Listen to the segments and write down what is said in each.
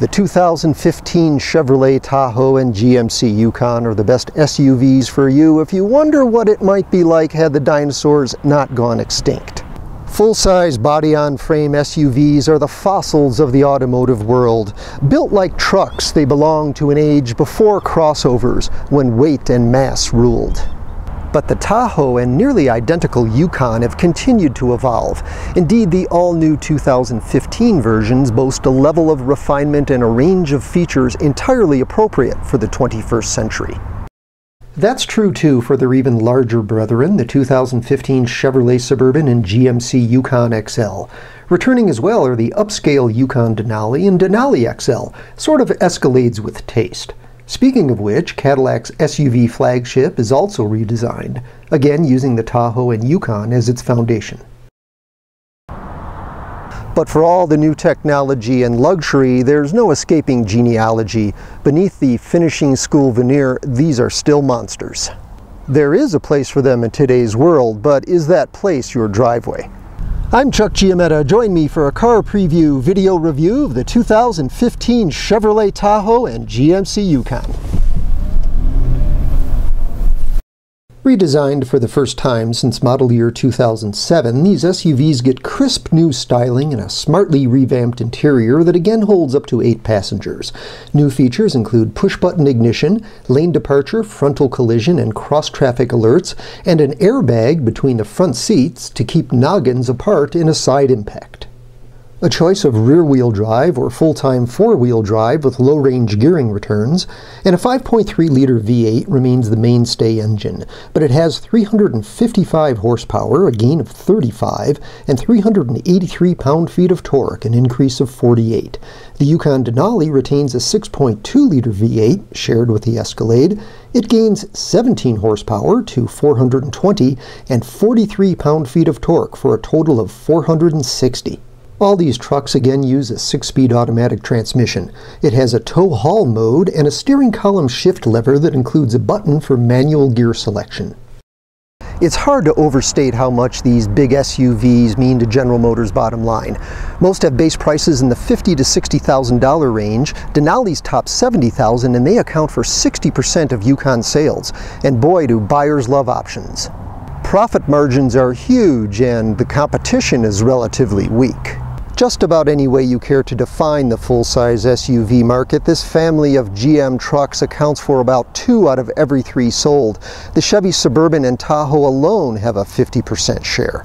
The 2015 Chevrolet Tahoe and GMC Yukon are the best SUVs for you if you wonder what it might be like had the dinosaurs not gone extinct. Full-size body-on-frame SUVs are the fossils of the automotive world. Built like trucks, they belong to an age before crossovers, when weight and mass ruled. But the Tahoe and nearly identical Yukon have continued to evolve. Indeed, the all-new 2015 versions boast a level of refinement and a range of features entirely appropriate for the 21st century. That's true too for their even larger brethren, the 2015 Chevrolet Suburban and GMC Yukon XL. Returning as well are the upscale Yukon Denali and Denali XL, sort of Escalades with taste. Speaking of which, Cadillac's SUV flagship is also redesigned, again using the Tahoe and Yukon as its foundation. But for all the new technology and luxury, there's no escaping genealogy. Beneath the finishing school veneer, these are still monsters. There is a place for them in today's world, but is that place your driveway? I'm Chuck Giametta. Join me for a car preview video review of the 2015 Chevrolet Tahoe and GMC Yukon. Redesigned for the first time since model year 2007, these SUVs get crisp new styling and a smartly revamped interior that again holds up to 8 passengers. New features include push-button ignition, lane departure, frontal collision, and cross-traffic alerts, and an airbag between the front seats to keep noggins apart in a side impact. A choice of rear-wheel drive or full-time four-wheel drive with low-range gearing returns, and a 5.3-liter V8 remains the mainstay engine, but it has 355 horsepower, a gain of 35, and 383 pound-feet of torque, an increase of 48. The Yukon Denali retains a 6.2-liter V8, shared with the Escalade. It gains 17 horsepower to 420 and 43 pound-feet of torque for a total of 460. All these trucks again use a 6-speed automatic transmission. It has a tow-haul mode and a steering column shift lever that includes a button for manual gear selection. It's hard to overstate how much these big SUVs mean to General Motors' bottom line. Most have base prices in the $50,000 to $60,000 range. Denali's top $70,000, and they account for 60% of Yukon sales. And boy, do buyers love options. Profit margins are huge, and the competition is relatively weak. Just about any way you care to define the full-size SUV market, this family of GM trucks accounts for about 2 out of every 3 sold. The Chevy Suburban and Tahoe alone have a 50% share.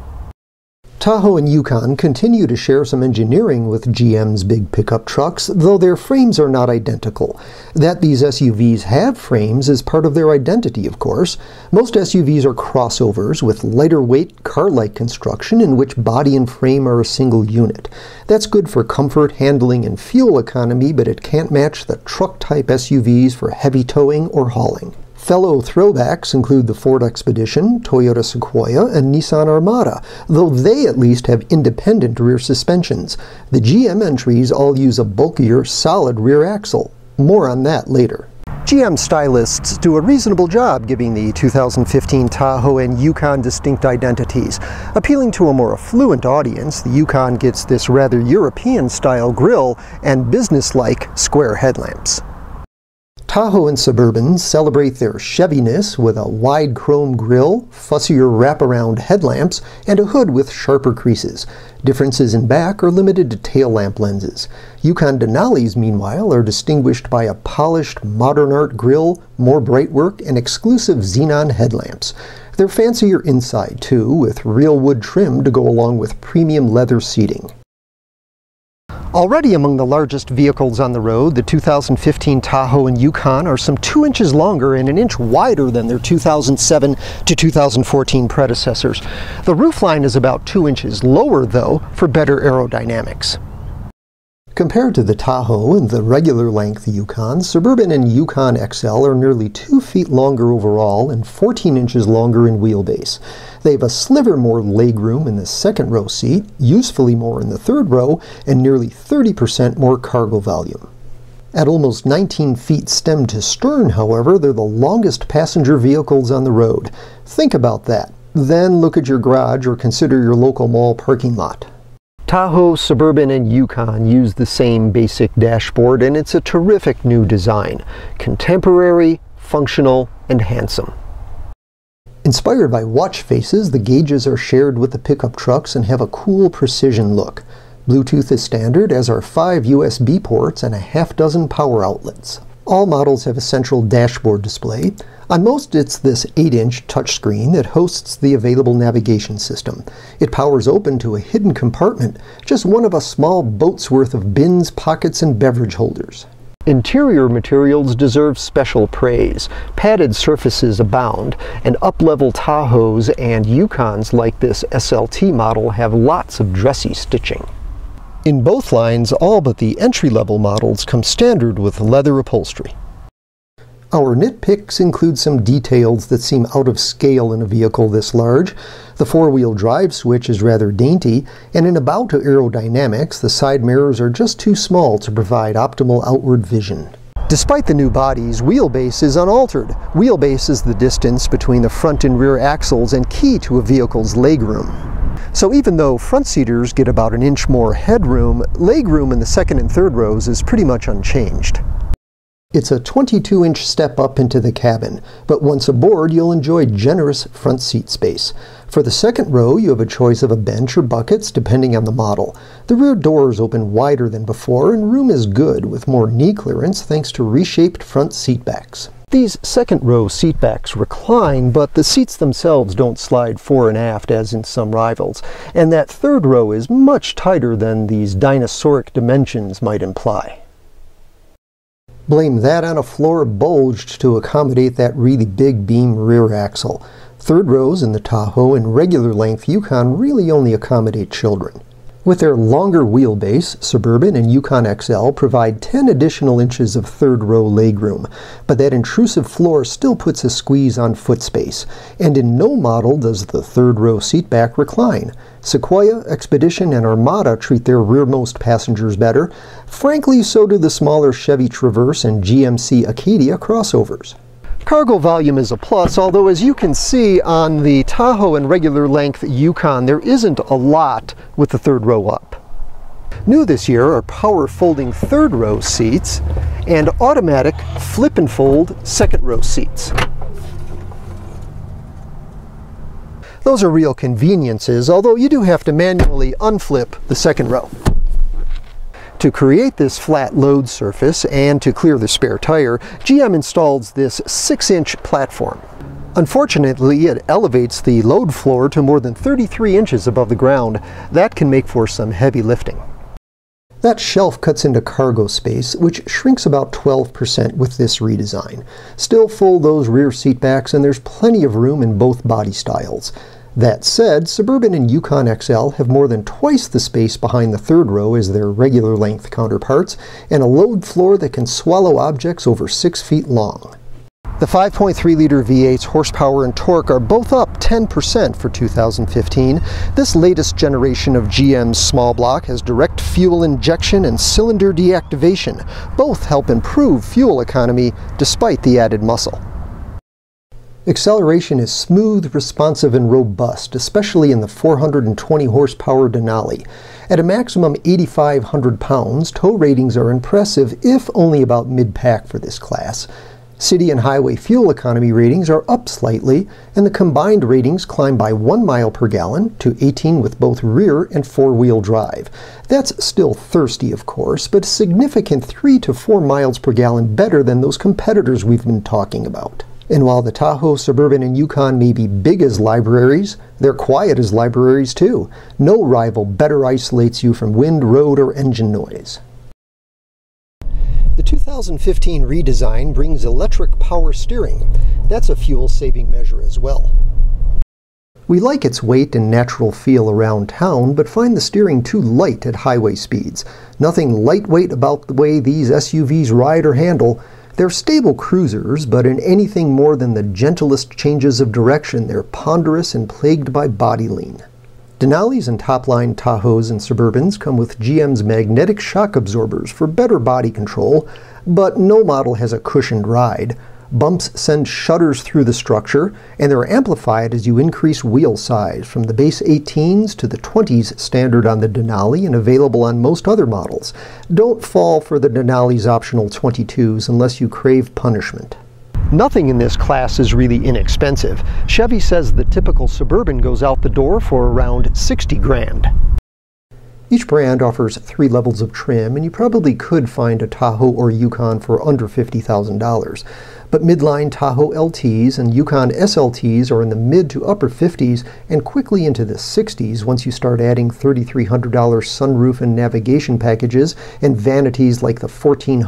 Tahoe and Yukon continue to share some engineering with GM's big pickup trucks, though their frames are not identical. That these SUVs have frames is part of their identity, of course. Most SUVs are crossovers with lighter weight, car-like construction in which body and frame are a single unit. That's good for comfort, handling, and fuel economy, but it can't match the truck-type SUVs for heavy towing or hauling. Fellow throwbacks include the Ford Expedition, Toyota Sequoia, and Nissan Armada, though they at least have independent rear suspensions. The GM entries all use a bulkier, solid rear axle. More on that later. GM stylists do a reasonable job giving the 2015 Tahoe and Yukon distinct identities. Appealing to a more affluent audience, the Yukon gets this rather European-style grille and business-like square headlamps. Tahoe and Suburban celebrate their Cheviness with a wide chrome grille, fussier wraparound headlamps, and a hood with sharper creases. Differences in back are limited to tail lamp lenses. Yukon Denalis, meanwhile, are distinguished by a polished modern art grille, more bright work, and exclusive xenon headlamps. They're fancier inside, too, with real wood trim to go along with premium leather seating. Already among the largest vehicles on the road, the 2015 Tahoe and Yukon are some 2 inches longer and an inch wider than their 2007 to 2014 predecessors. The roofline is about 2 inches lower, though, for better aerodynamics. Compared to the Tahoe and the regular length Yukon, Suburban and Yukon XL are nearly 2 feet longer overall and 14 inches longer in wheelbase. They have a sliver more legroom in the second row seat, usefully more in the third row, and nearly 30% more cargo volume. At almost 19 feet stem to stern, however, they're the longest passenger vehicles on the road. Think about that. Then look at your garage or consider your local mall parking lot. Tahoe, Suburban, and Yukon use the same basic dashboard, and it's a terrific new design. Contemporary, functional, and handsome. Inspired by watch faces, the gauges are shared with the pickup trucks and have a cool precision look. Bluetooth is standard, as are 5 USB ports and a half-dozen power outlets. All models have a central dashboard display. On most, it's this 8-inch touchscreen that hosts the available navigation system. It powers open to a hidden compartment, just one of a small boat's worth of bins, pockets, and beverage holders. Interior materials deserve special praise. Padded surfaces abound, and up-level Tahoes and Yukons like this SLT model have lots of dressy stitching. In both lines, all but the entry-level models come standard with leather upholstery. Our nitpicks include some details that seem out of scale in a vehicle this large. The four-wheel drive switch is rather dainty, and in a bout to aerodynamics, the side mirrors are just too small to provide optimal outward vision. Despite the new bodies, wheelbase is unaltered. Wheelbase is the distance between the front and rear axles and key to a vehicle's legroom. So even though front seaters get about an inch more headroom, legroom in the second and third rows is pretty much unchanged. It's a 22-inch step up into the cabin, but once aboard you'll enjoy generous front seat space. For the second row you have a choice of a bench or buckets depending on the model. The rear doors open wider than before and room is good with more knee clearance thanks to reshaped front seat backs. These second row seat backs recline, but the seats themselves don't slide fore and aft as in some rivals, and that third row is much tighter than these dinosauric dimensions might imply. Blame that on a floor bulged to accommodate that really big beam rear axle. Third rows in the Tahoe and regular length Yukon really only accommodate children. With their longer wheelbase, Suburban and Yukon XL provide 10 additional inches of third row legroom, but that intrusive floor still puts a squeeze on foot space, and in no model does the third row seatback recline. Sequoia, Expedition, and Armada treat their rearmost passengers better. Frankly, so do the smaller Chevy Traverse and GMC Acadia crossovers. Cargo volume is a plus, although as you can see on the Tahoe and regular length Yukon, there isn't a lot with the third row up. New this year are power folding third row seats and automatic flip and fold second row seats. Those are real conveniences, although you do have to manually unflip the second row. To create this flat load surface and to clear the spare tire, GM installs this 6-inch platform. Unfortunately, it elevates the load floor to more than 33 inches above the ground. That can make for some heavy lifting. That shelf cuts into cargo space, which shrinks about 12% with this redesign. Still full those rear seat backs, and there's plenty of room in both body styles. That said, Suburban and Yukon XL have more than twice the space behind the third row as their regular length counterparts, and a load floor that can swallow objects over 6 feet long. The 5.3-liter V8's horsepower and torque are both up 10% for 2015. This latest generation of GM's small block has direct fuel injection and cylinder deactivation. Both help improve fuel economy despite the added muscle. Acceleration is smooth, responsive, and robust, especially in the 420 horsepower Denali. At a maximum 8,500 pounds, tow ratings are impressive, if only about mid-pack for this class. City and highway fuel economy ratings are up slightly, and the combined ratings climb by 1 mile per gallon to 18 with both rear and four-wheel drive. That's still thirsty, of course, but a significant 3 to 4 miles per gallon better than those competitors we've been talking about. And while the Tahoe, Suburban, and Yukon may be big as libraries, they're quiet as libraries too. No rival better isolates you from wind, road, or engine noise. The 2015 redesign brings electric power steering. That's a fuel-saving measure as well. We like its weight and natural feel around town, but find the steering too light at highway speeds. Nothing lightweight about the way these SUVs ride or handle. They're stable cruisers, but in anything more than the gentlest changes of direction, they're ponderous and plagued by body lean. Denali's and top-line Tahoes and Suburbans come with GM's magnetic shock absorbers for better body control, but no model has a cushioned ride. Bumps send shudders through the structure, and they're amplified as you increase wheel size from the base 18s to the 20s standard on the Denali and available on most other models. Don't fall for the Denali's optional 22s unless you crave punishment. Nothing in this class is really inexpensive. Chevy says the typical Suburban goes out the door for around 60 grand. Each brand offers 3 levels of trim, and you probably could find a Tahoe or Yukon for under $50,000. But midline Tahoe LTs and Yukon SLTs are in the mid to upper 50s and quickly into the 60s once you start adding $3,300 sunroof and navigation packages and vanities like the $1,400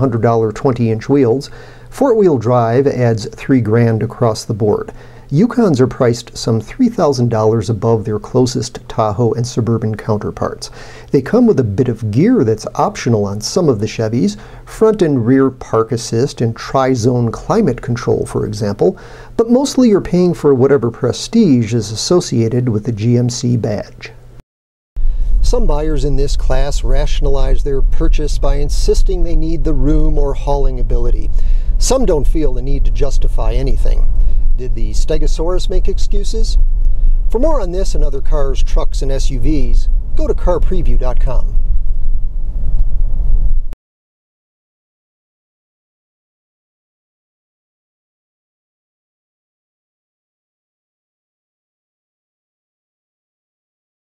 20-inch wheels. Four-wheel drive adds $3 grand across the board. Yukons are priced some $3,000 above their closest Tahoe and Suburban counterparts. They come with a bit of gear that's optional on some of the Chevys, front and rear park assist and tri-zone climate control, for example, but mostly you're paying for whatever prestige is associated with the GMC badge. Some buyers in this class rationalize their purchase by insisting they need the room or hauling ability. Some don't feel the need to justify anything. Did the Stegosaurus make excuses? For more on this and other cars, trucks, and SUVs, go to carpreview.com.